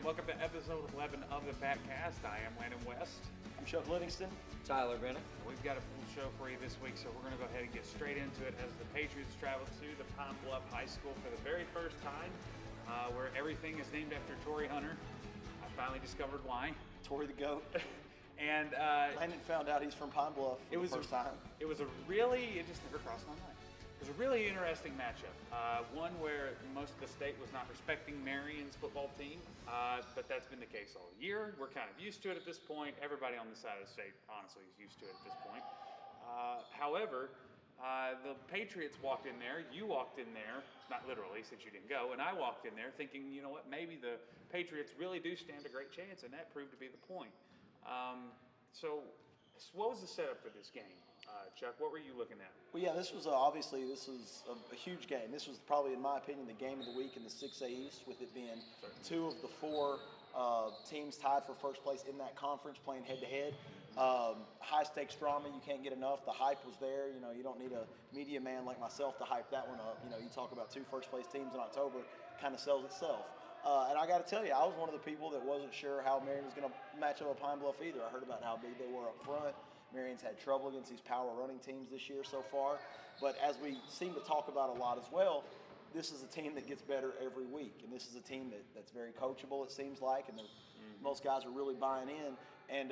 welcome to episode 11 of the Patcast. I am Landon West. I'm Chuck Livingston. Tyler Bennett. We've got a full show for you this week, so we're going to go ahead and get straight into it as the Patriots travel to the Pine Bluff High School for the very first time, where everything is named after Torrey Hunter. I finally discovered why. Torrey the GOAT. And Landon found out he's from Pine Bluff for the first time. It just never crossed my mind. It was a really interesting matchup, one where most of the state was not respecting Marion's football team, but that's been the case all year. We're kind of used to it at this point. Everybody on the side of the state, honestly, is used to it at this point. However, the Patriots walked in there, you walked in there, not literally since you didn't go, and I walked in there thinking, you know what, maybe the Patriots really do stand a great chance, and that proved to be the point. So what was the setup for this game? Chuck, what were you looking at? Well, yeah, this was a huge game. This was probably, in my opinion, the game of the week in the 6A East, with it being two of the four teams tied for first place in that conference playing head-to-head. High-stakes drama, you can't get enough. The hype was there. You know, you don't need a media man like myself to hype that one up. You know, you talk about two first-place teams in October, kind of sells itself. And I got to tell you, I was one of the people that wasn't sure how Marion was going to match up with Pine Bluff either. I heard about how big they were up front. Marion's had trouble against these power running teams this year so far. But as we seem to talk about a lot as well, this is a team that gets better every week. And this is a team that's very coachable, it seems like, and most guys are really buying in. And,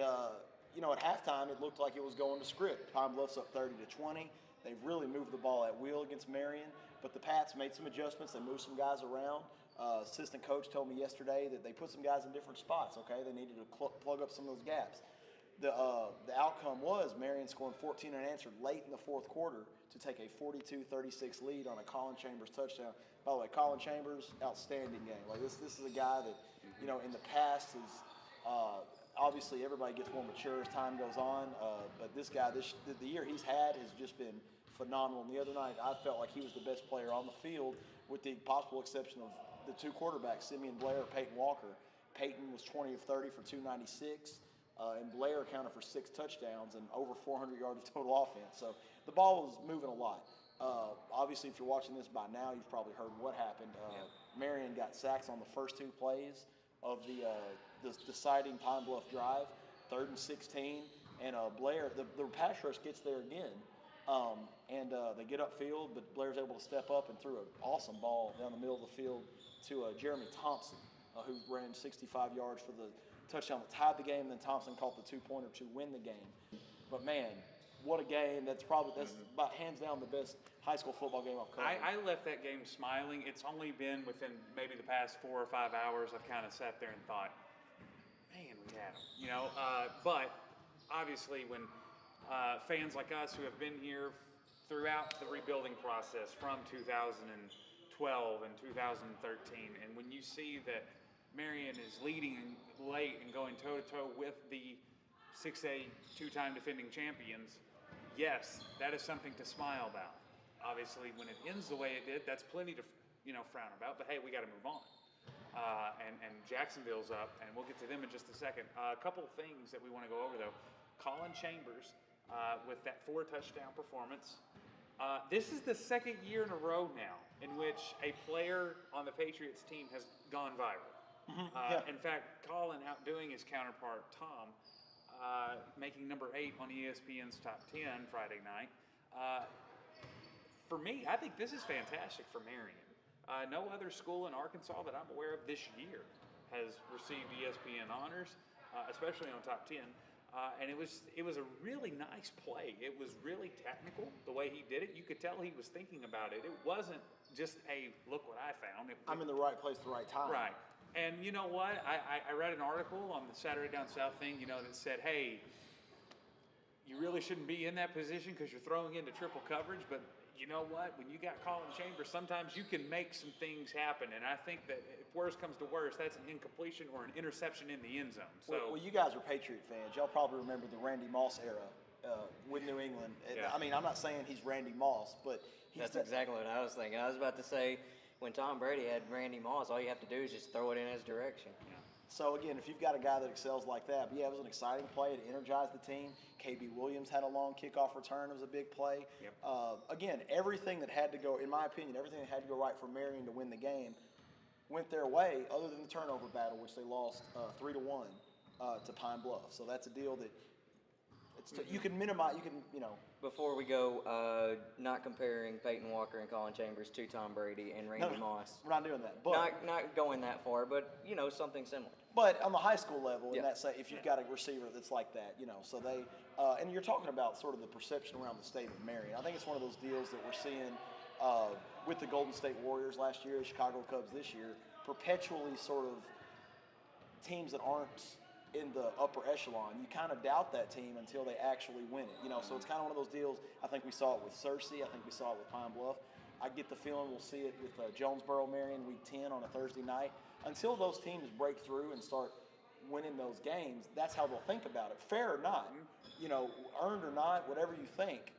you know, at halftime, it looked like it was going to script. Pine Bluff's up 30-20. They've really moved the ball at will against Marion. But the Pats made some adjustments. They moved some guys around. Assistant coach told me yesterday that they put some guys in different spots, okay? They needed to plug up some of those gaps. The outcome was Marion scoring 14 unanswered late in the fourth quarter to take a 42-36 lead on a Colin Chambers touchdown. By the way, Colin Chambers, outstanding game. Like this is a guy that, you know, in the past is obviously everybody gets more mature as time goes on. But this guy, the year he's had has just been phenomenal. And the other night, I felt like he was the best player on the field, with the possible exception of the two quarterbacks, Simeon Blair or Peyton Walker. Peyton was 20 of 30 for 296. And Blair accounted for 6 touchdowns and over 400 yards of total offense. So the ball was moving a lot. Obviously, if you're watching this by now, you've probably heard what happened. Marion got sacks on the first 2 plays of the deciding Pine Bluff drive, 3rd and 16. And Blair, the pass rush gets there again. And they get upfield, but Blair's able to step up and threw an awesome ball down the middle of the field to Jeremy Thompson, who ran 65 yards for the touchdown that tied the game, and then Thompson caught the 2-pointer to win the game. But man, what a game. That's about hands down the best high school football game I've covered. I left that game smiling. It's only been within maybe the past 4 or 5 hours I've kind of sat there and thought, man, we had them. You know, but obviously when fans like us who have been here throughout the rebuilding process from 2012 and 2013, and when you see that Marion is leading late and going toe-to-toe with the 6A 2-time defending champions, yes, that is something to smile about. Obviously, when it ends the way it did, that's plenty to, you know, frown about, but hey, we got to move on. And Jacksonville's up, and we'll get to them in just a second. A couple of things that we want to go over, though. Colin Chambers, with that 4-touchdown performance. This is the second year in a row now in which a player on the Patriots team has gone viral. In fact, Colin outdoing his counterpart, Tom, making number 8 on ESPN's Top 10 Friday night. For me, I think this is fantastic for Marion. No other school in Arkansas that I'm aware of this year has received ESPN honors, especially on Top 10. And it was a really nice play. It was really technical, the way he did it. You could tell he was thinking about it. It wasn't just a, look what I found. I'm in the right place at the right time. Right. And you know what? I read an article on the Saturday Down South thing, you know, that said, hey, you really shouldn't be in that position because you're throwing into triple coverage. But you know what? When you got Colin Chambers, sometimes you can make some things happen. And I think that if worse comes to worse, that's an incompletion or an interception in the end zone. So, well, you guys are Patriot fans. Y'all probably remember the Randy Moss era with New England. Yeah. I mean, I'm not saying he's Randy Moss, but That's exactly what I was thinking. I was about to say, when Tom Brady had Randy Moss, all you have to do is just throw it in his direction. Yeah. So, again, if you've got a guy that excels like that, but yeah, it was an exciting play. It energized the team. KB Williams had a long kickoff return. It was a big play. Yep. Again, everything that had to go, in my opinion, everything that had to go right for Marion to win the game went their way, other than the turnover battle, which they lost 3-1 to Pine Bluff. So that's a deal that you can minimize. You can, Before we go, not comparing Peyton Walker and Colin Chambers to Tom Brady and Randy Moss. We're not doing that. But Not going that far, but something similar. But on the high school level, Yeah. if you've got a receiver that's like that, so they, and you're talking about sort of the perception around the state of Marion. I think it's one of those deals that we're seeing with the Golden State Warriors last year, the Chicago Cubs this year, perpetually sort of teams that aren't in the upper echelon. You kind of doubt that team until they actually win it, So it's kind of one of those deals. I think we saw it with Searcy. I think we saw it with Pine Bluff. I get the feeling we'll see it with Jonesboro Marion Week 10 on a Thursday night. Until those teams break through and start winning those games, that's how they'll think about it. Fair or not, earned or not, whatever you think,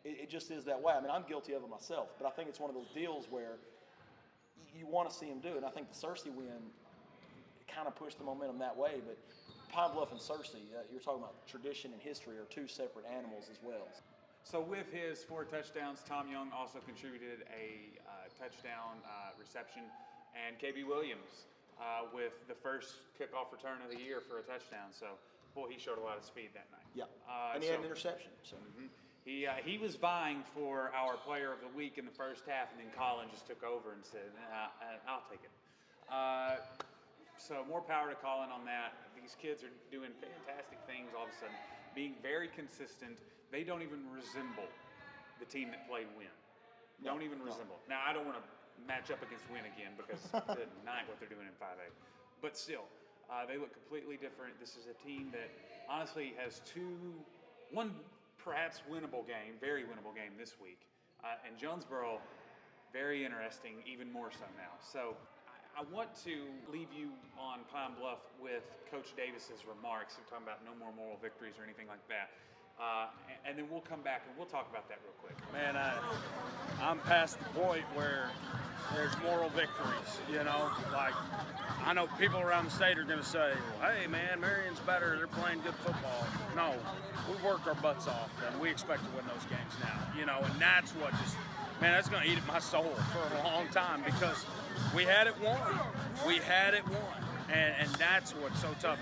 it just is that way. I mean, I'm guilty of it myself, but I think it's one of those deals where you want to see them do it. And I think the Searcy win kind of pushed the momentum that way. But Pine Bluff and Searcy, you're talking about tradition and history, are two separate animals as well. So with his 4 touchdowns, Tom Young also contributed a touchdown reception, and KB Williams with the first kickoff return of the year for a touchdown. So, boy, he showed a lot of speed that night. Yeah, and he had an interception. So. He was vying for our player of the week in the first half, and then Colin just took over and said, I'll take it. So more power to Colin on that. These kids are doing fantastic things all of a sudden, being very consistent. They don't even resemble the team that played Win. Don't even resemble. Now, I don't want to match up against Win again because tonight what they're doing in 5A. But still, they look completely different. This is a team that honestly has one perhaps winnable game, very winnable game this week. And Jonesboro, very interesting, even more so now. So I want to leave you on Pine Bluff with Coach Davis's remarks. We're talking about no more moral victories or anything like that. And then we'll come back and we'll talk about that real quick. Man, I'm past the point where there's moral victories, Like, I know people around the state are going to say, hey, man, Marion's better. They're playing good football. No, we worked our butts off, and we expect to win those games now, And that's what that's going to eat at my soul for a long time because we had it won. We had it won. And that's what's so tough.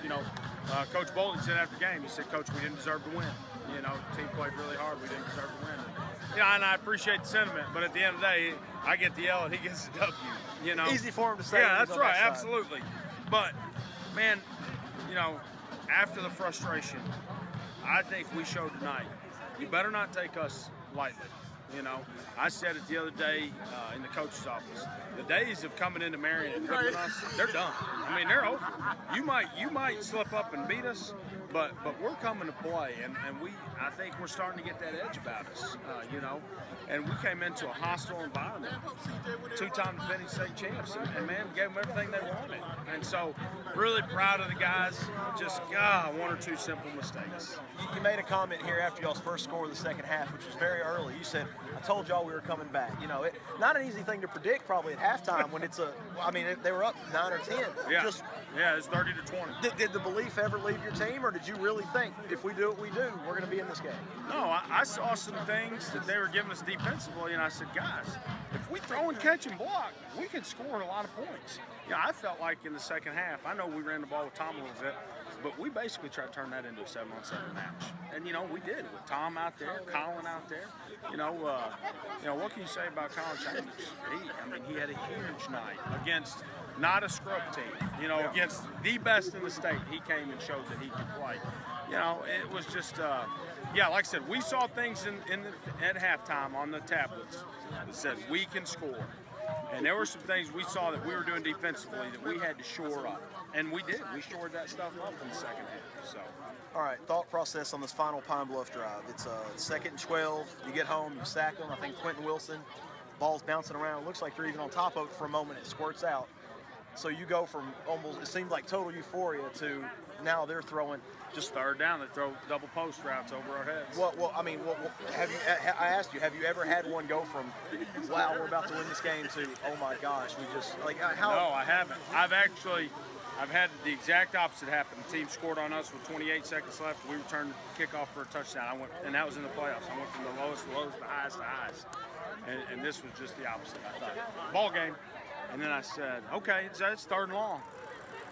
Coach Bolton said after the game, he said, Coach, we didn't deserve to win. The team played really hard. We didn't deserve to win. And I appreciate the sentiment, but at the end of the day, I get the L and he gets the W. Easy for him to say. Yeah, that's right, absolutely. But, man, after the frustration, I think we showed tonight, you better not take us lightly. I said it the other day in the coach's office. The days of coming into Marion and whipping us, they're done. I mean, they're over. You might slip up and beat us, but we're coming to play, and I think we're starting to get that edge about us, And we came into a hostile environment, 2-time defending state champs, and man, gave them everything they wanted. And so, really proud of the guys. Just, 1 or 2 simple mistakes. You made a comment here after y'all's first score of the second half, which was very early. You said, I told y'all we were coming back. Not an easy thing to predict probably at halftime when they were up 9 or 10. Yeah, it's 30-20. Did the belief ever leave your team, or did you really think if we do what we do, we're going to be in this game? No, I saw some things that they were giving us defensively, and I said, guys, if we throw and catch and block, we can score a lot of points. I felt like in the second half, I know we ran the ball with Tom a little bit, but we basically tried to turn that into a 7-on-7 match. And, we did with Tom out there, Colin out there. What can you say about Colin Chambers? He had a huge night against not a scrub team, against the best in the state. He came and showed that he could play. It was just, like I said, we saw things at halftime on the tablets that said we can score. And there were some things we saw that we were doing defensively that we had to shore up. And we did. We shored that stuff up in the second half. So. All right, thought process on this final Pine Bluff drive. It's 2nd and 12. You get home, you sack them. I think Quentin Wilson, ball's bouncing around. It looks like you're even on top of it for a moment. It squirts out. So you go from almost, it seemed like total euphoria to now they're throwing just 3rd down. They throw double post routes over our heads. I asked you, have you ever had one go from, wow, we're about to win this game to, oh my gosh, we just, how? No, I haven't. I've had the exact opposite happen. The team scored on us with 28 seconds left. We returned the kickoff for a touchdown. And that was in the playoffs. I went from the lowest to lows to highest to highs. And this was just the opposite, I thought. Ball game. And then I said, okay, it's third and long.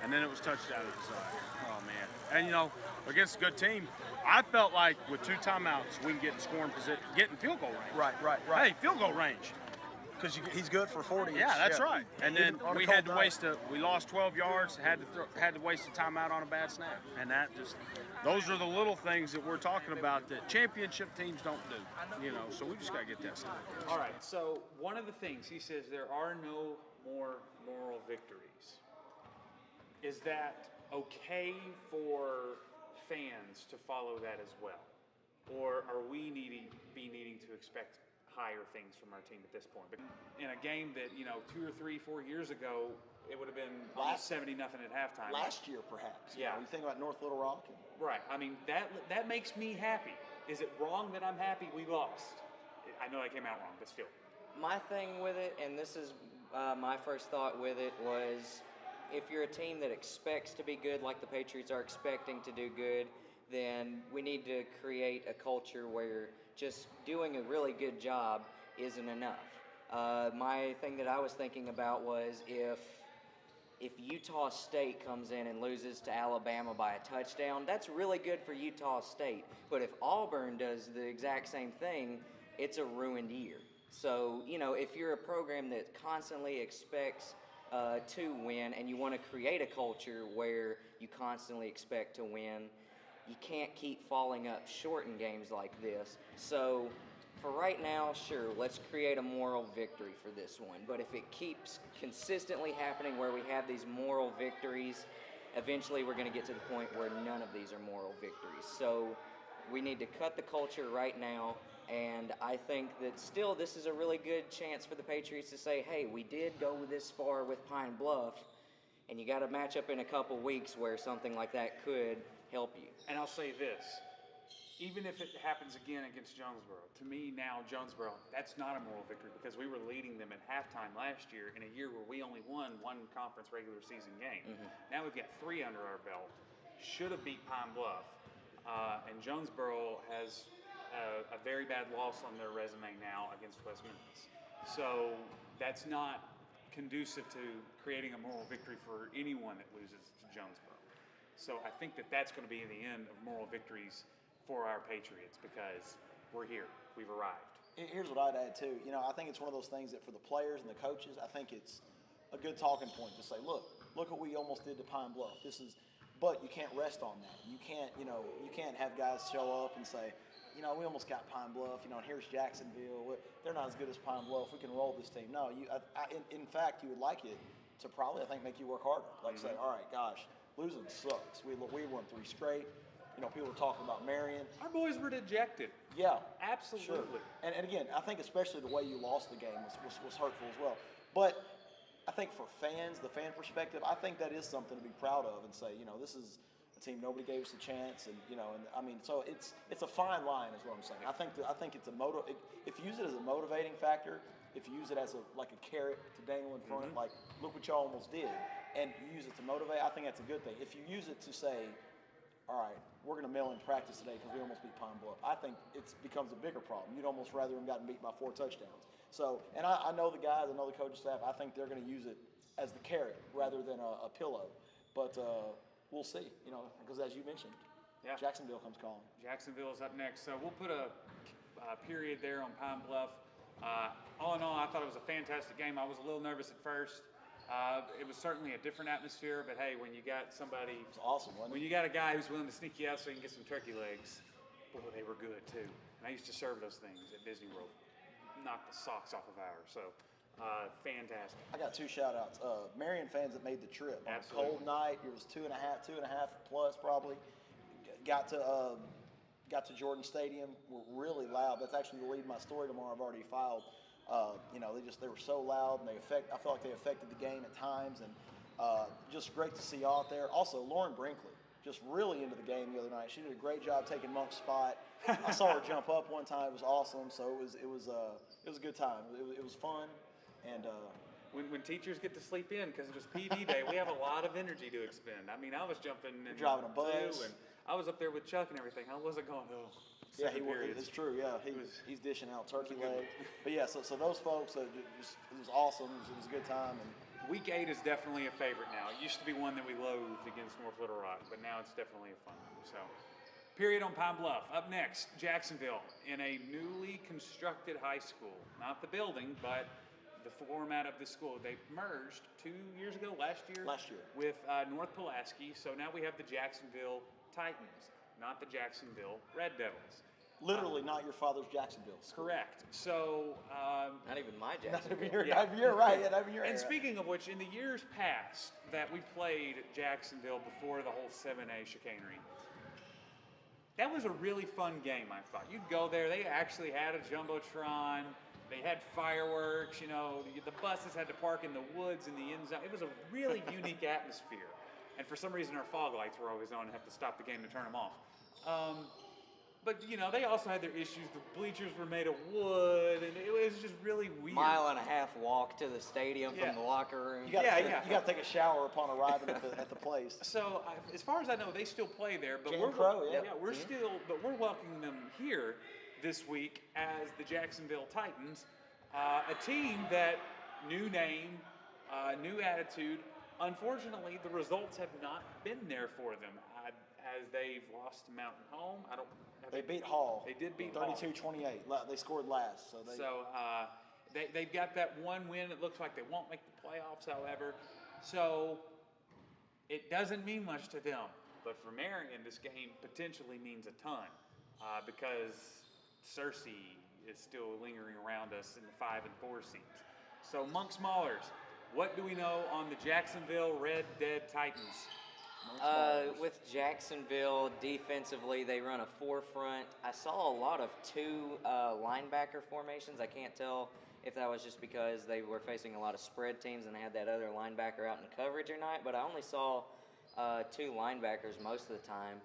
And then it was touchdown at the side. Oh, man. And, you know, against a good team, I felt like with 2 timeouts, we can get in scoring position, get in field goal range. Right. Hey, field goal range. Because he's good for 40. Yeah, that's right. And then Even on a we cold had to night. we lost 12 yards, had to waste a timeout on a bad snap. And those are the little things that we're talking about that championship teams don't do, you know, so we just got to get that stuff. All right, so one of the things he says, there are no more moral victories. Is that okay for fans to follow that as well? Or are we needing to expect higher things from our team at this point? But in a game that, you know, 2 or 3, 4 years ago, it would have been almost 70-0 at halftime. Last year, perhaps. Yeah. You think about North Little Rock. Right. I mean, that makes me happy. Is it wrong that I'm happy we lost? I know I came out wrong, but still. My thing with it, and this is my first thought with it, was if you're a team that expects to be good like the Patriots are expecting to do good, then we need to create a culture where just doing a really good job isn't enough. My thing that I was thinking about was if Utah State comes in and loses to Alabama by a touchdown, that's really good for Utah State. But if Auburn does the exact same thing, it's a ruined year. So, you know, if you're a program that constantly expects to win and you want to create a culture where you constantly expect to win, you can't keep falling up short in games like this. So for right now, sure, let's create a moral victory for this one. But if it keeps consistently happening where we have these moral victories, eventually we're going to get to the point where none of these are moral victories. So we need to cut the culture right now. And I think that still this is a really good chance for the Patriots to say, hey, we did go this far with Pine Bluff, and you got to match up in a couple weeks where something like that could help you. And I'll say this, even if it happens again against Jonesboro, to me now Jonesboro, that's not a moral victory because we were leading them at halftime last year in a year where we only won 1 conference regular season game. Now we've got 3 under our belt, should have beat Pine Bluff, and Jonesboro has a very bad loss on their resume now against West Memphis. So that's not conducive to creating a moral victory for anyone that loses to Jonesboro. So I think that that's going to be the end of moral victories for our Patriots because we're here. We've arrived. Here's what I'd add too. You know, I think it's one of those things that for the players and the coaches, I think it's a good talking point to say, look what we almost did to Pine Bluff. But you can't rest on that. You can't have guys show up and say, you know, we almost got Pine Bluff, you know, and here's Jacksonville. They're not as good as Pine Bluff. We can roll this team. No, in fact, you would like it to probably, I think, make you work harder. Like say, all right, gosh, losing sucks. We won 3 straight. You know, people were talking about Marion. Our boys were dejected. Yeah. Absolutely. Sure. And again, I think especially the way you lost the game was hurtful as well. But I think for fans, the fan perspective, I think that is something to be proud of and say, you know, this is a team nobody gave us a chance, and you know, and I mean, so it's a fine line, is what I'm saying. I think it's if you use it as a motivating factor, if you use it as like a carrot to dangle in front, like look what y'all almost did, and you use it to motivate, I think that's a good thing. If you use it to say, all right, we're going to mail in practice today because we almost beat Pine Bluff, I think it becomes a bigger problem. You'd almost rather them gotten beat by 4 touchdowns. So, and I know the guys, I know the coaching staff, I think they're going to use it as the carrot rather than a pillow. But we'll see, you know, because as you mentioned, Jacksonville comes calling. Jacksonville is up next. So we'll put a period there on Pine Bluff. All in all, I thought it was a fantastic game. I was a little nervous at first. It was certainly a different atmosphere, but hey, when you got somebody, it's awesome, wasn't it? When you got a guy who's willing to sneak you out so you can get some turkey legs, boy, they were good too. And I used to serve those things at Disney World. Knocked the socks off of ours. So fantastic. I got 2 shout-outs. Marion fans that made the trip. On a cold night, it was 2.5 plus probably. Got to Jordan Stadium. Were really loud. That's actually the lead in my story tomorrow. I've already filed. You know, they were so loud, and I feel like they affected the game at times, and just great to see y'all out there. Also, Lauren Brinkley, just really into the game the other night. She did a great job taking Monk's spot. I saw her jump up one time. It was awesome. So it was a good time. It was fun, and when teachers get to sleep in because it was PD day, we have a lot of energy to expend. I mean, I was jumping and driving a bus, and I was up there with Chuck and everything. I wasn't going home. Yeah, it's true. Yeah, he's dishing out turkey legs. But yeah, so those folks, it was awesome. It was a good time, and Week 8 is definitely a favorite now. It used to be one that we loathed against North Little Rock, but now it's definitely a fun one. So, period on Pine Bluff. Up next, Jacksonville in a newly constructed high school. Not the building, but the format of the school. They merged 2 years ago, last year, with North Pulaski. So now we have the Jacksonville Titans, not the Jacksonville Red Devils. Literally not your father's Jacksonville school. Correct. So, not even my Jacksonville. You're right. Not even your and era. speaking of which, in the years past that we played Jacksonville before the whole 7A chicanery, that was a really fun game, I thought. You'd go there, they actually had a Jumbotron, they had fireworks, you know, the buses had to park in the woods in the end zone. It was a really unique atmosphere. And for some reason, our fog lights were always on and have to stop the game to turn them off. But, you know, they also had their issues. The bleachers were made of wood, and it was just really weird. Mile-and-a-half walk to the stadium from the locker room. You got to take a shower upon arriving at the place. So, as far as I know, they still play there. But Jam Crow, we're still, but we're welcoming them here this week as the Jacksonville Titans, a team that new name, new attitude. Unfortunately, the results have not been there for them as they've lost to Mountain Home. They beat Hall. They did beat Hall. 32-28. They scored last. They've got that one win. It looks like they won't make the playoffs, however. So it doesn't mean much to them. But for Marion, this game potentially means a ton because Cersei is still lingering around us in the 5 and 4 seeds. So Monk Smallers, what do we know on the Jacksonville Red Dead Titans? With Jacksonville, defensively, they run a 4-front. I saw a lot of 2 linebacker formations. I can't tell if that was just because they were facing a lot of spread teams and they had that other linebacker out in coverage or not, but I only saw 2 linebackers most of the time.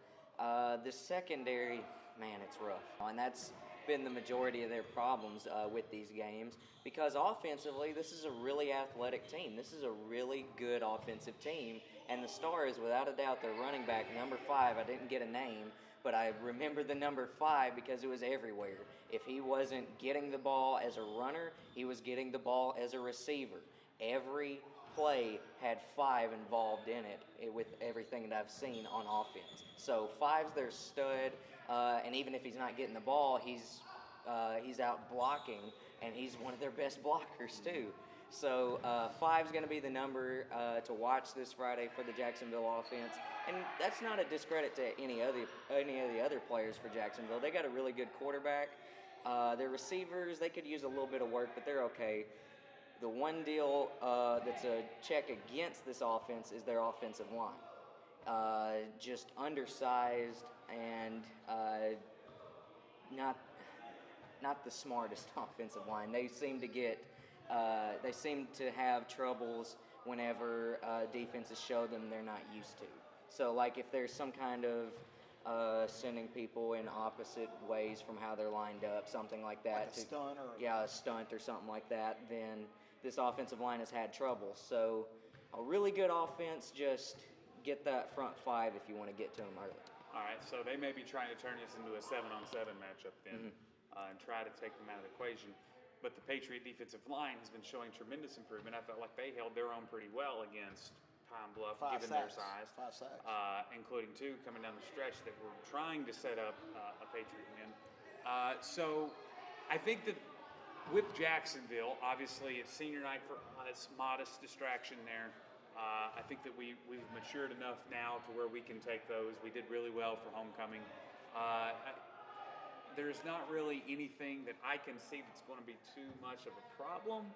The secondary, man, it's rough. And that's been the majority of their problems with these games because offensively, this is a really athletic team. This is a really good offensive team. And the star is, without a doubt, their running back, number 5. I didn't get a name, but I remember the number 5 because it was everywhere. If he wasn't getting the ball as a runner, he was getting the ball as a receiver. Every play had 5 involved in it with everything that I've seen on offense. So 5's their stud, and even if he's not getting the ball, he's out blocking, and he's one of their best blockers too. So 5's going to be the number to watch this Friday for the Jacksonville offense, and that's not a discredit to any of the other players for Jacksonville. They got a really good quarterback. Their receivers, they could use a little bit of work, but they're okay. The one deal that's a check against this offense is their offensive line. Just undersized and not the smartest offensive line. They seem to have troubles whenever defenses show them they're not used to. So, like, if there's some kind of sending people in opposite ways from how they're lined up, something like that. Like a stunt or... Yeah, a stunt or something like that, then this offensive line has had trouble. So, a really good offense, just get that front 5 if you want to get to them early. All right, so they may be trying to turn this into a 7-on-7 matchup then and try to take them out of the equation. But the Patriot defensive line has been showing tremendous improvement. I felt like they held their own pretty well against Pine Bluff, given their size. 5 sacks. Including 2 coming down the stretch that were trying to set up a Patriot win. So I think that with Jacksonville, obviously it's senior night for us, modest distraction there. I think that we've matured enough now to where we can take those. We did really well for homecoming. There's not really anything that I can see that's going to be too much of a problem.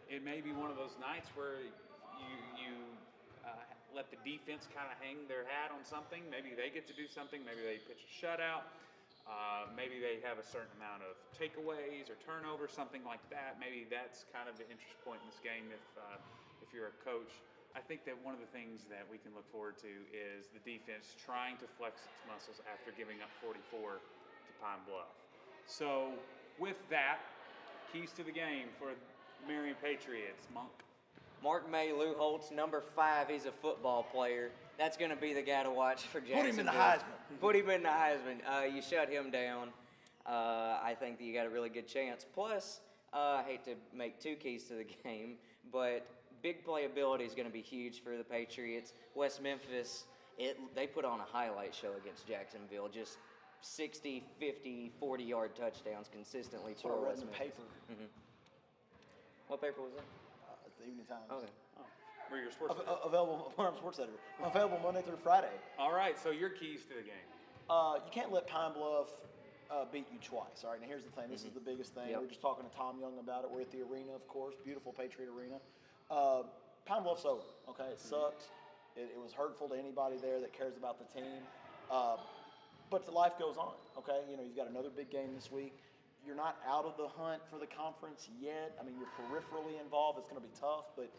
It may be one of those nights where you let the defense kind of hang their hat on something. Maybe they get to do something. Maybe they pitch a shutout. Maybe they have a certain amount of takeaways or turnovers, something like that. Maybe that's kind of the interest point in this game if you're a coach. I think that one of the things that we can look forward to is the defense trying to flex its muscles after giving up 44 to Pine Bluff. So with that, keys to the game for Marion Patriots, Monk. Mark May, Lou Holtz, number 5, he's a football player. That's going to be the guy to watch for Jacksonville. Put him in the Heisman. Put him in the Heisman. You shut him down. I think that you got a really good chance. Plus, I hate to make two keys to the game, but big playability is going to be huge for the Patriots. West Memphis, they put on a highlight show against Jacksonville, just 60, 50, 40-yard touchdowns consistently That's what I for read West in the Memphis. paper. What paper was that? It's the Evening Times. Okay. We're your sports editor. Available, I'm a sports editor. Available Monday through Friday. All right, so your keys to the game. You can't let Pine Bluff beat you twice. All right, now here's the thing. This is the biggest thing. Yep. We were just talking to Tom Young about it. We're at the arena, of course, beautiful Patriot Arena. Pine Bluff's over. Okay, it sucked. It was hurtful to anybody there that cares about the team. But life goes on. Okay, you've got another big game this week. You're not out of the hunt for the conference yet. I mean, you're peripherally involved. It's going to be tough, but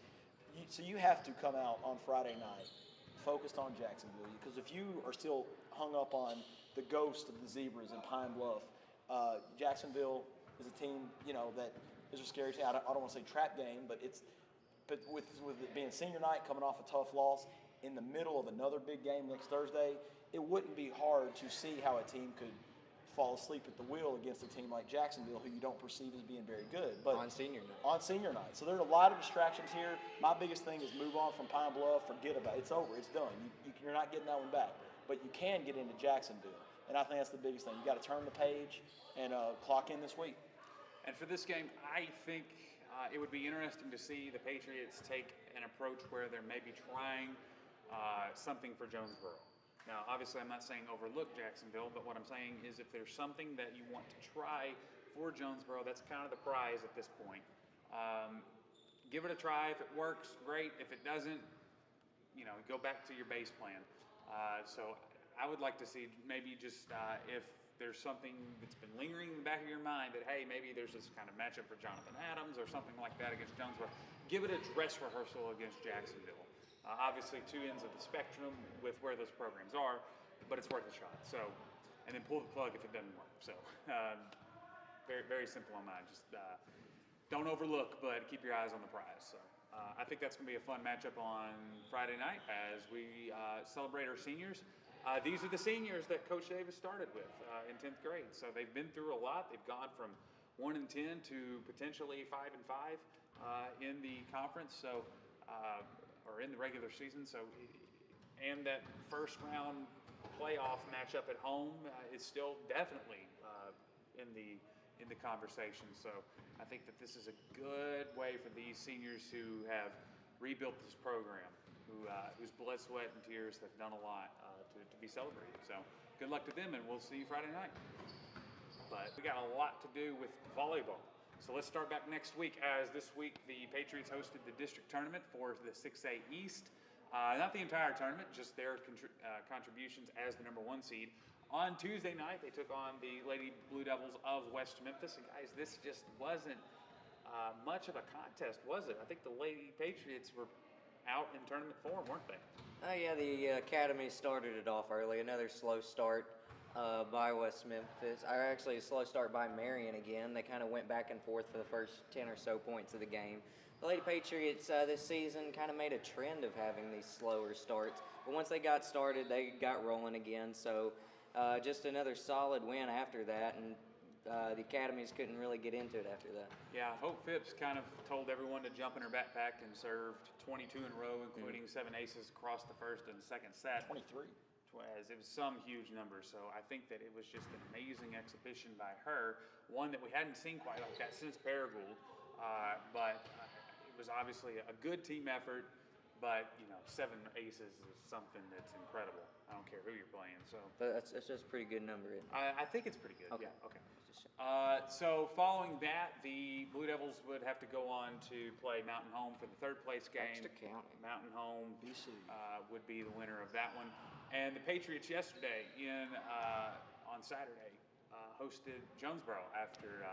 so you have to come out on Friday night focused on Jacksonville, because if you are still hung up on the ghost of the Zebras in Pine Bluff, Jacksonville is a team, that is a scary team. I don't want to say trap game, but with it being senior night, coming off a tough loss in the middle of another big game next Thursday, it wouldn't be hard to see how a team could fall asleep at the wheel against a team like Jacksonville, who you don't perceive as being very good. But On senior night. On senior night. So there's a lot of distractions here. My biggest thing is move on from Pine Bluff, forget about it. It's over, it's done. You're not getting that one back. But you can get into Jacksonville. And I think that's the biggest thing. You got to turn the page and clock in this week. And for this game, I think it would be interesting to see the Patriots take an approach where they're maybe trying something for Jonesboro. Now, obviously, I'm not saying overlook Jacksonville, but what I'm saying is if there's something that you want to try for Jonesboro, that's kind of the prize at this point. Give it a try. If it works, great. If it doesn't, go back to your base plan. So I would like to see maybe just if there's something that's been lingering in the back of your mind that, hey, maybe there's this kind of matchup for Jonathan Adams or something like that against Jonesboro, give it a dress rehearsal against Jacksonville. Obviously, two ends of the spectrum with where those programs are, but it's worth a shot. So, and then pull the plug if it doesn't work. So, very, very simple on mine. Just don't overlook, but keep your eyes on the prize. So, I think that's going to be a fun matchup on Friday night as we celebrate our seniors. These are the seniors that Coach Davis started with in 10th grade. So they've been through a lot. They've gone from 1-10 to potentially 5-5 in the conference. So. Or in the regular season, and that first round playoff matchup at home is still definitely in the conversation. So I think that this is a good way for these seniors who have rebuilt this program, whose blood, sweat, and tears have done a lot to be celebrated. So good luck to them, and we'll see you Friday night. But we got a lot to do with volleyball. So let's start back next week, as this week the Patriots hosted the district tournament for the 6A East. Not the entire tournament, just their contributions as the number 1 seed. On Tuesday night, they took on the Lady Blue Devils of West Memphis. And guys, this just wasn't much of a contest, was it? I think the Lady Patriots were out in tournament form, weren't they? Yeah, the Academy started it off early. Another slow start by West Memphis. Or actually a slow start by Marion again. They kind of went back and forth for the first 10 or so points of the game. The Lady Patriots this season kind of made a trend of having these slower starts. But once they got started, they got rolling again. So just another solid win after that. And the academies couldn't really get into it after that. Yeah, Hope Phipps kind of told everyone to jump in her backpack and served 22 in a row, including 7 aces across the first and second set. 23. As it was some huge number. So I think that it was just an amazing exhibition by her, one that we hadn't seen quite like that since Paragould. But it was obviously a good team effort. But 7 aces is something that's incredible. I don't care who you're playing. So That's just a pretty good number. I think it's pretty good. Okay. Yeah. Okay. So following that, the Blue Devils would have to go on to play Mountain Home for the 3rd place game. Extra County. Mountain Home BC would be the winner of that one. And the Patriots yesterday on Saturday hosted Jonesboro after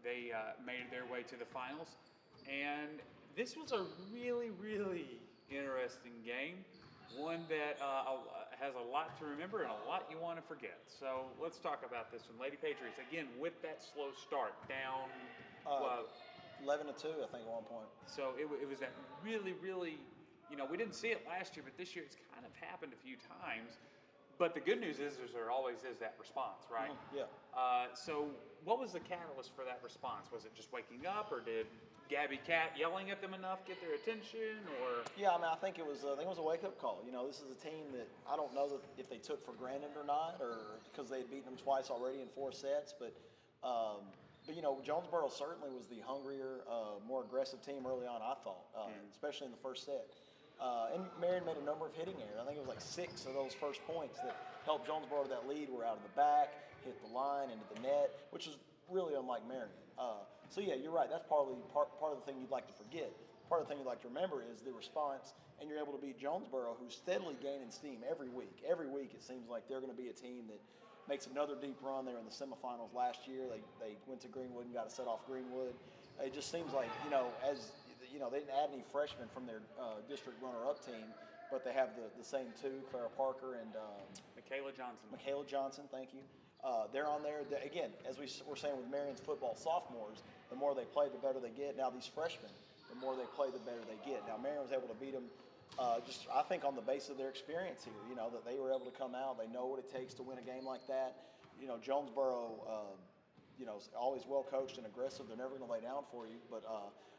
they made their way to the finals. And this was a really, really interesting game. One that has a lot to remember and a lot you want to forget. So let's talk about this one. Lady Patriots, again, with that slow start, down 11-2, I think, at one point. So it was that really, really, we didn't see it last year, but this year it's kind of happened a few times. But the good news is there always is that response, right? Yeah. So what was the catalyst for that response? Was it just waking up, or did Gabby Cat yelling at them enough get their attention, or? Yeah, I mean, I think it was a wake-up call. You know, this is a team that I don't know that if they took for granted or not, or because they had beaten them twice already in 4 sets. But you know, Jonesboro certainly was the hungrier, more aggressive team early on. I thought, especially in the first set. And Marion made a number of hitting errors. I think it was like 6 of those first points that helped Jonesboro to that lead were out of the back, hit the line, into the net, which is really unlike Marion. So yeah, you're right. That's part of the thing you'd like to forget. Part of the thing you'd like to remember is the response, and you're able to beat Jonesboro, who's steadily gaining steam every week. Every week it seems like they're going to be a team that makes another deep run. They were in the semifinals last year. They went to Greenwood and got a set off Greenwood. It just seems like, you know, as you know, they didn't add any freshmen from their district runner-up team, but they have the same two, Clara Parker and Michaela Johnson. Michaela Johnson, thank you. They're on there. Again, as we were saying with Marion's football sophomores, the more they play, the better they get. Now these freshmen, the more they play, the better they get. Now Marion was able to beat them just, I think, on the basis of their experience here. You know, that they were able to come out. They know what it takes to win a game like that. You know, Jonesboro, you know, is always well coached and aggressive. They're never going to lay down for you. But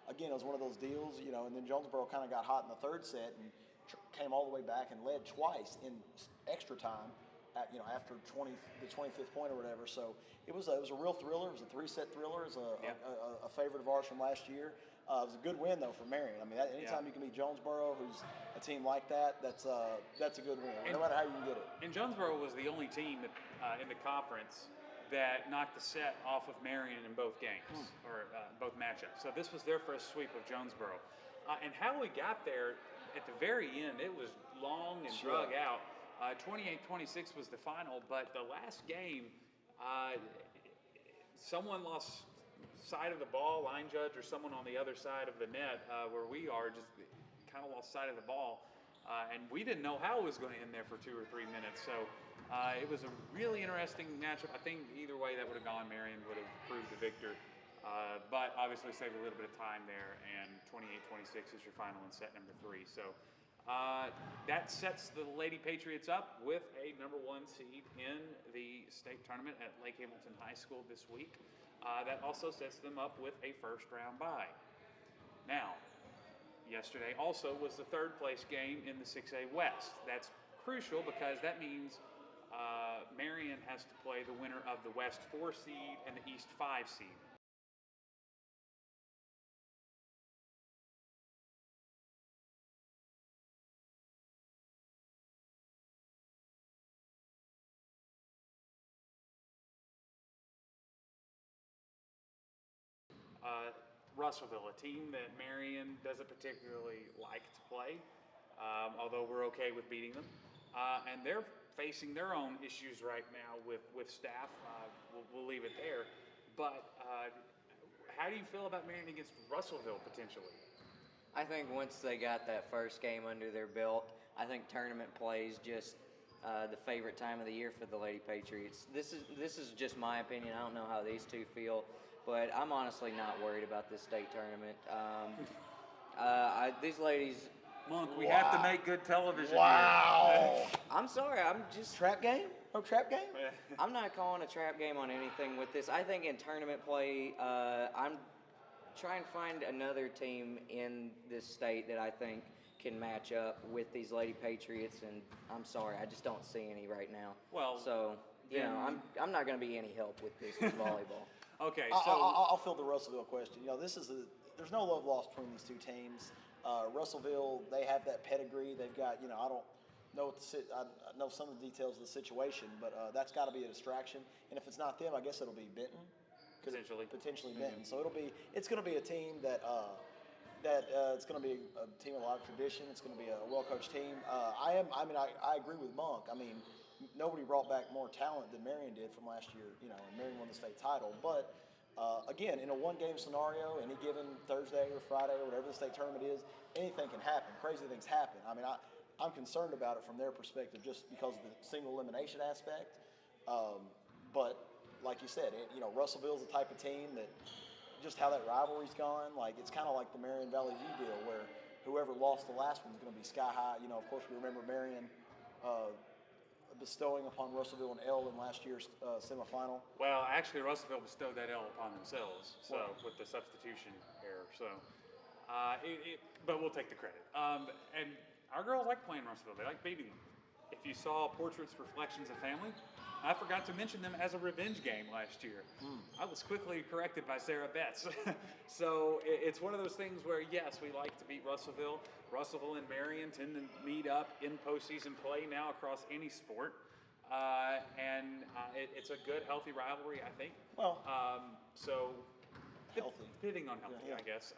again, it was one of those deals, you know, and then Jonesboro kind of got hot in the third set and came all the way back and led twice in extra time. You know, after the 25th point or whatever. So it was a real thriller. It was a 3-set thriller. It was a favorite of ours from last year. It was a good win though for Marion. I mean, anytime you can beat Jonesboro, who's a team like that, that's a good win. No matter how you can get it. And Jonesboro was the only team that, in the conference that knocked the set off of Marion in both games or both matchups. So this was their first sweep of Jonesboro. And how we got there at the very end, it was long and drug out. 28-26 was the final, but the last game, someone lost sight of the ball, line judge or someone on the other side of the net where we are just kind of lost sight of the ball. And we didn't know how it was going to end there for 2 or 3 minutes. So it was a really interesting matchup. I think either way that would have gone, Marion would have proved the victor. But obviously saved a little bit of time there, and 28-26 is your final in set number 3. So that sets the Lady Patriots up with a number 1 seed in the state tournament at Lake Hamilton High School this week. That also sets them up with a first-round bye. Now, yesterday also was the 3rd place game in the 6A West. That's crucial because that means Marion has to play the winner of the West 4 seed and the East 5 seed. Russellville, a team that Marion doesn't particularly like to play, although we're okay with beating them. And they're facing their own issues right now with staff. We'll leave it there. But how do you feel about Marion against Russellville potentially? I think once they got that first game under their belt, I think tournament play is just the favorite time of the year for the Lady Patriots. This is just my opinion. I don't know how these two feel. But I'm honestly not worried about this state tournament. These ladies... Monk, we have to make good television here. I'm sorry, I'm just... Trap game? No trap game? I'm not calling a trap game on anything with this. I think in tournament play, I'm trying to find another team in this state that I think can match up with these Lady Patriots, and I'm sorry, I just don't see any right now. Well, so, you know, I'm not going to be any help with this volleyball. Okay, so I'll fill the Russellville question. You know, there's no love lost between these two teams. Russellville, they have that pedigree. They've got, you know, I don't know I know some of the details of the situation, but that's got to be a distraction. And if it's not them, I guess it'll be Benton. Potentially Benton. So it's going to be a team that it's going to be a team with a lot of tradition. It's going to be a well-coached team. I agree with Monk. I mean, nobody brought back more talent than Marion did from last year, you know, and Marion won the state title. But again, in a one-game scenario, any given Thursday or Friday or whatever the state tournament is, anything can happen. Crazy things happen. I mean, I'm concerned about it from their perspective just because of the single elimination aspect. But like you said, you know, Russellville's the type of team that just how that rivalry's gone, like it's kind of like the Marion Valley View deal where whoever lost the last one is going to be sky high. You know, of course, we remember Marion bestowing upon Russellville an L in last year's semifinal. Well, actually, Russellville bestowed that L upon themselves, so with the substitution error. So, but we'll take the credit. And our girls like playing Russellville. They like beating them. If you saw Portraits, Reflections of Family, I forgot to mention them as a revenge game last year. I was quickly corrected by Sarah Betts. So it's one of those things where, yes, we like to beat Russellville. Russellville and Marion tend to meet up in postseason play now across any sport. It's a good, healthy rivalry, I think. Well, so healthy. Hitting on healthy, Yeah. I guess.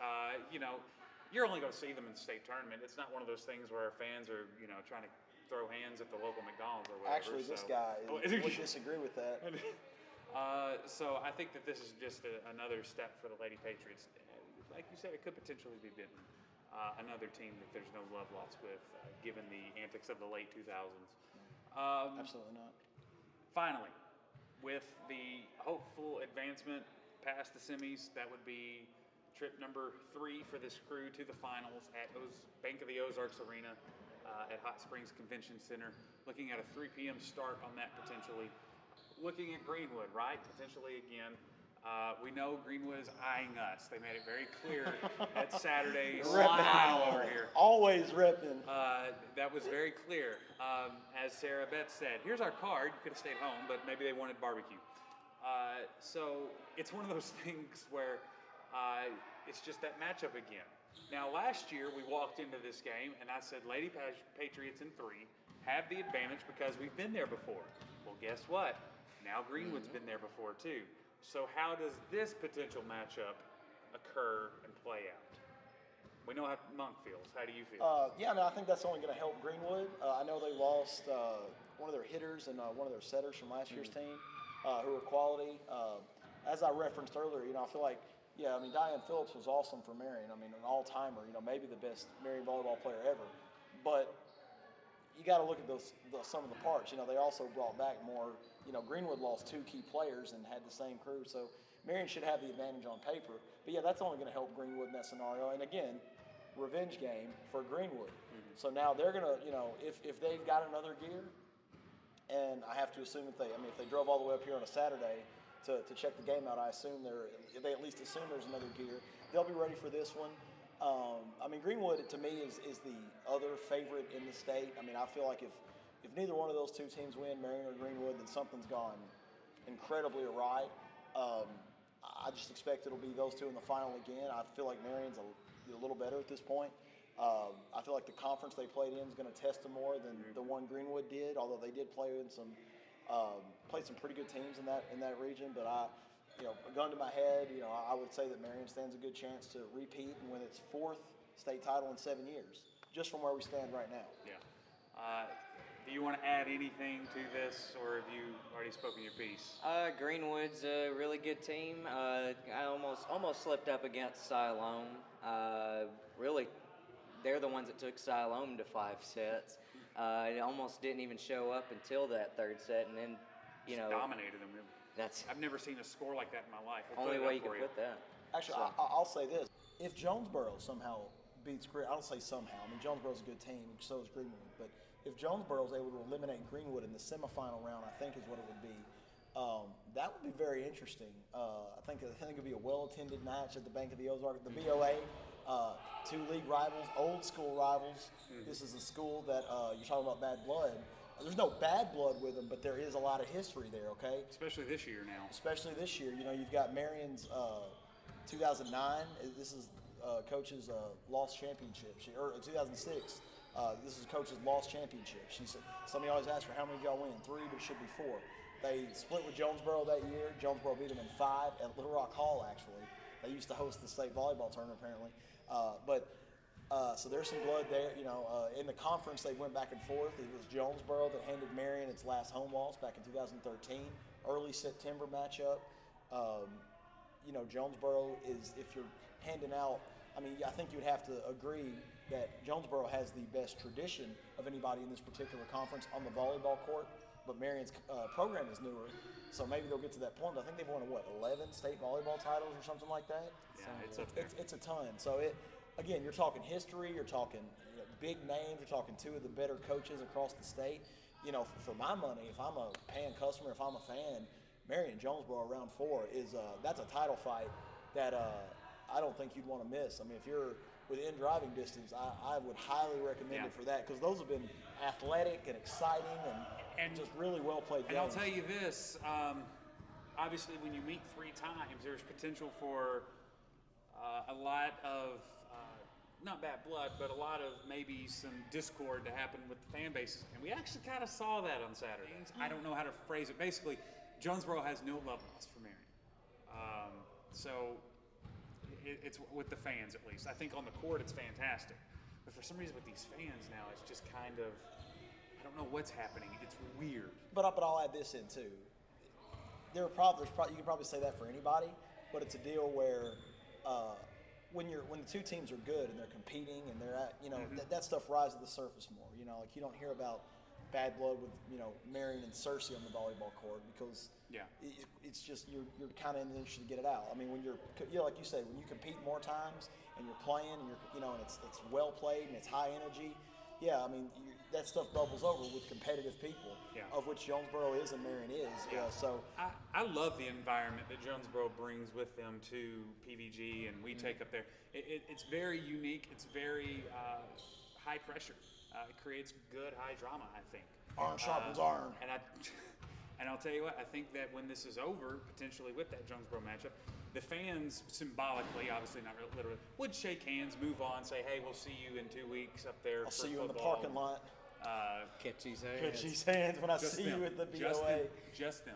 You're only going to see them in the state tournament. It's not one of those things where our fans are, trying to throw hands at the local McDonald's or whatever. Actually, this guy would disagree with that. So I think that this is just another step for the Lady Patriots. Like you said, it could potentially be bitten. Another team that there's no love lost with, given the antics of the late 2000s. Absolutely not. Finally, with the hopeful advancement past the semis, that would be trip number 3 for this crew to the finals at Bank of the Ozarks Arena at Hot Springs Convention Center. Looking at a 3 p.m. start on that potentially. Looking at Greenwood, right? Potentially again. We know Greenwood is eyeing us. They made it very clear at Saturday's final over here. Always repping. That was very clear. As Sarah Betts said, here's our card. You could have stayed home, but maybe they wanted barbecue. So it's one of those things where it's just that matchup again. Now, last year we walked into this game and I said, Lady Patriots in 3 have the advantage because we've been there before. Well, guess what? Now Greenwood's been there before too. So how does this potential matchup occur and play out? We know how Monk feels. How do you feel? I think that's only going to help Greenwood. I know they lost one of their hitters and one of their setters from last year's team, who were quality. As I referenced earlier, I feel like, Diane Phillips was awesome for Marion. An all-timer, maybe the best Marion volleyball player ever. But you got to look at the sum of the parts. They also brought back more. Greenwood lost 2 key players and had the same crew, so Marion should have the advantage on paper. But that's only going to help Greenwood in that scenario. And again, revenge game for Greenwood. So now they're going to, if they've got another gear, and I have to assume if they drove all the way up here on a Saturday to check the game out, I assume they at least assume there's another gear. They'll be ready for this one. Greenwood to me is the other favorite in the state. I feel like if neither one of those 2 teams win, Marion or Greenwood, then something's gone incredibly awry. I just expect it'll be those 2 in the final again. I feel like Marion's a little better at this point. I feel like the conference they played in is going to test them more than the one Greenwood did, although they did play in played some pretty good teams in that region. But a gun to my head, I would say that Marion stands a good chance to repeat and win its 4th state title in 7 years, just from where we stand right now. Yeah. Do you want to add anything to this, or have you already spoken your piece? Greenwood's a really good team. I almost slipped up against Siloam. Really, they're the ones that took Siloam to 5 sets. It almost didn't even show up until that 3rd set, and then Just dominated them. I've never seen a score like that in my life. Only way you can put that. Actually, I'll say this: if Jonesboro somehow beats Greenwood, I don't say somehow. Jonesboro's a good team, so is Greenwood. But if Jonesboro's able to eliminate Greenwood in the semifinal round, I think is what it would be. That would be very interesting. I think it'd be a well-attended match at the Bank of the Ozarks. The BOA, 2 league rivals, old school rivals. This is a school that you're talking about bad blood. There's no bad blood with them, but there is a lot of history there. Okay. Especially this year now. Especially this year, you've got Marion's 2009. This is Coach's lost championship. Or 2006. This is Coach's lost championship. Somebody always asks her how many did y'all win? 3, but it should be 4. They split with Jonesboro that year. Jonesboro beat them in 5 at Little Rock Hall, actually. They used to host the state volleyball tournament, apparently. So there's some blood there. In the conference, they went back and forth. It was Jonesboro that handed Marion its last home loss back in 2013, early September matchup. Jonesboro is, if you're handing out, I think you'd have to agree that Jonesboro has the best tradition of anybody in this particular conference on the volleyball court, but Marion's program is newer, so maybe they'll get to that point. I think they've won, 11 state volleyball titles or something like that? Yeah, it's a ton. So again, you're talking history, you're talking big names, you're talking 2 of the better coaches across the state. you know, for my money, if I'm a paying customer, if I'm a fan, Marion Jonesboro round 4 is that's a title fight that I don't think you'd want to miss. I mean, if you're within driving distance, I would highly recommend it for that, because those have been athletic and exciting and just really well played games. And I'll tell you this, obviously when you meet 3 times, there's potential for a lot of, not bad blood, but a lot of maybe some discord to happen with the fan bases. And we actually kind of saw that on Saturday. I don't know how to phrase it. Basically, Jonesboro has no love lost for Marion. So it's with the fans, at least. I think on the court it's fantastic. But for some reason with these fans now, it's just kind of, I don't know what's happening. It's weird. But I'll add this in too. You can probably say that for anybody, but it's a deal where when the two teams are good and they're competing and they're at, you know, that stuff rises to the surface more. You know, like you don't hear about bad blood with, you know, Marion and Cersei on the volleyball court, because it's just you're kind of in the interest to get it out. I mean, when you're like you say, when you compete more times and you're playing and and it's well played and it's high energy. Yeah, I mean that stuff bubbles over with competitive people, of which Jonesboro is and Marion is. So I love the environment that Jonesboro brings with them to PVG, and we take up there. It's very unique. It's very high pressure. It creates good high drama, I think. Iron sharpens iron. And I'll tell you what, I think that when this is over, potentially with that Jonesboro matchup, the fans symbolically, obviously not literally, would shake hands, move on, say, hey, we'll see you in 2 weeks up there. I'll see you in the parking lot. Catch these hands. Catch these hands when I see you at the BOA. Just them.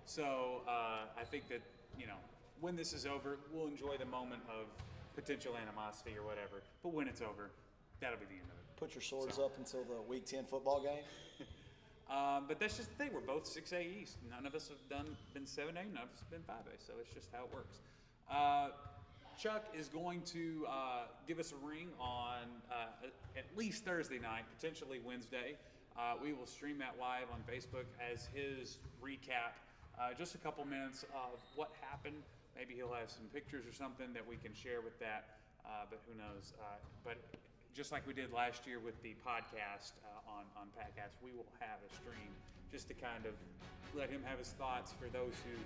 So I think that, you know, when this is over, we'll enjoy the moment of potential animosity or whatever. But when it's over, that'll be the end of it. Put your swords up until the Week 10 football game. But that's just the thing. We're both 6A East. None of us have been 7A. None of us have been 5A. So it's just how it works. Chuck is going to give us a ring on at least Thursday night, potentially Wednesday. We will stream that live on Facebook as his recap. Just a couple minutes of what happened. Maybe he'll have some pictures or something that we can share with that. But who knows? But just like we did last year with the podcast on Patcast, we will have a stream just to kind of let him have his thoughts. For those who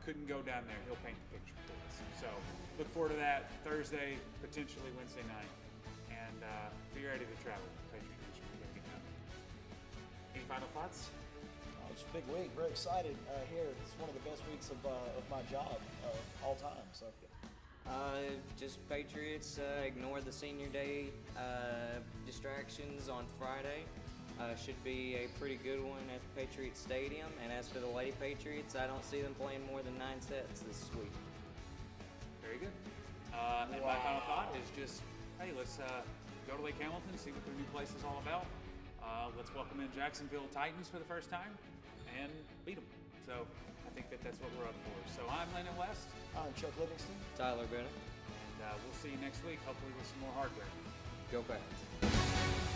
couldn't go down there, he'll paint the picture for us. So look forward to that Thursday, potentially Wednesday night, and be ready to travel. Patriot Nation, we gotta get down there. Any final thoughts? It's a big week. Very excited here. It's one of the best weeks of my job all time. So. Just Patriots, ignore the senior day distractions on Friday. Should be a pretty good one at the Patriot Stadium. And as for the Lady Patriots, I don't see them playing more than 9 sets this week. Very good. And my final thought is just, hey, let's go to Lake Hamilton, see what their new place is all about. Let's welcome in Jacksonville Titans for the first time and beat them. So I think that's what we're up for. So I'm Landon West. I'm Chuck Livingston. Tyler Bennett. And we'll see you next week, hopefully with some more hardware. Go Pats.